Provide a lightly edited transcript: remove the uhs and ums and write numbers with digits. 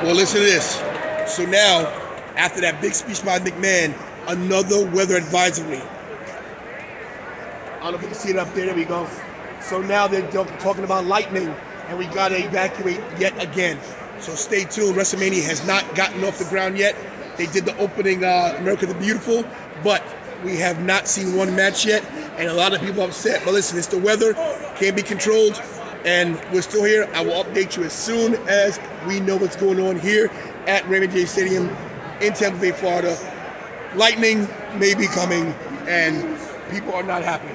Well, listen to this. So now, after that big speech by McMahon, another weather advisory. I don't know if you can see it up there. There we go. So now they're talking about lightning, and we got to evacuate yet again. So stay tuned. Wrestlemania has not gotten off the ground yet. They did the opening America the Beautiful, but we have not seen one match yet, and a lot of people are upset. But listen, it's the weather, can't be controlled, and we're still here. I will update you as soon as we know what's going on here at Raymond James Stadium in Tampa Bay, Florida. Lightning may be coming, and people are not happy.